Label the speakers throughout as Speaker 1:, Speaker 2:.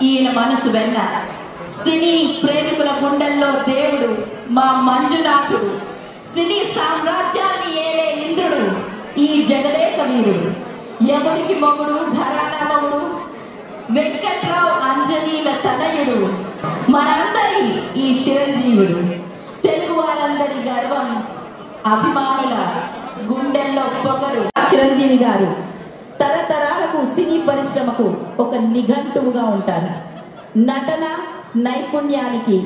Speaker 1: ఈయన మనసు వెన్న. సినీ ప్రేమికుల గుండెల్లో దేవుడు మా మంజునాథుడు, సినీ సామ్రాజ్యాన్ని ఏలే ఇంద్రుడు, ఈ జగదేక వీరుడు, యముడికి మొగుడు, ఘరానా మొగుడు, వెంకట్రావు అంజనీల తనయుడు, మనందరి ఈ చిరంజీవుడు, తెలుగు వారందరి గర్వం, అభిమానుల గుండెల్లో పొగరు చిరంజీవి గారు తరతరాలకు సినీ పరిశ్రమకు ఒక నిఘంటువుగా ఉంటారు. నటన నైపుణ్యానికి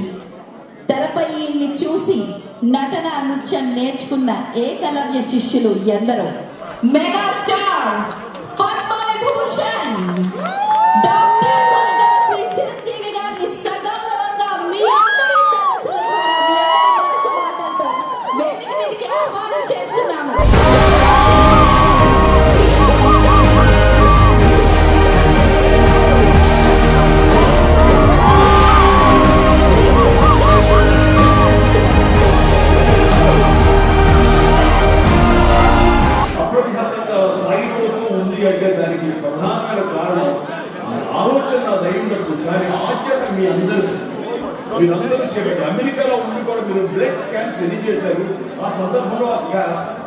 Speaker 1: తెరపై ఈయన్ని చూసి నటన నృత్యం నేర్చుకున్న ఏకలవ్య శిష్యులు ఎందరో. మెగాస్టార్ పద్మవిభూషణ్ డాక్టర్ కొనగల శ్రీ చిరంజీవి గారిని సగౌరవంగా మీ అందరి మనసు మాటలతో వేదిక మీదకి ఆహ్వానం చేస్తున్నాము.
Speaker 2: అంటే దానికి ప్రధానమైన కారణం ఆలోచన దైండొచ్చు, కానీ ఆచరణ మీరందరూ చేపట్టారు. అమెరికాలో ఉండి కూడా మీరు బ్లడ్ క్యాంప్స్ ఎన్ని చేశారు. ఆ సందర్భంలో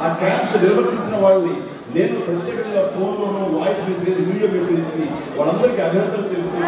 Speaker 2: ఆ క్యాంప్స్ నిర్వర్తించిన వాళ్ళని నేను ప్రత్యేకంగా ఫోన్లోనూ వాయిస్ మెసేజ్, వీడియో మెసేజ్ ఇచ్చి వాళ్ళందరికీ అభినందనలు తెలుపుతూ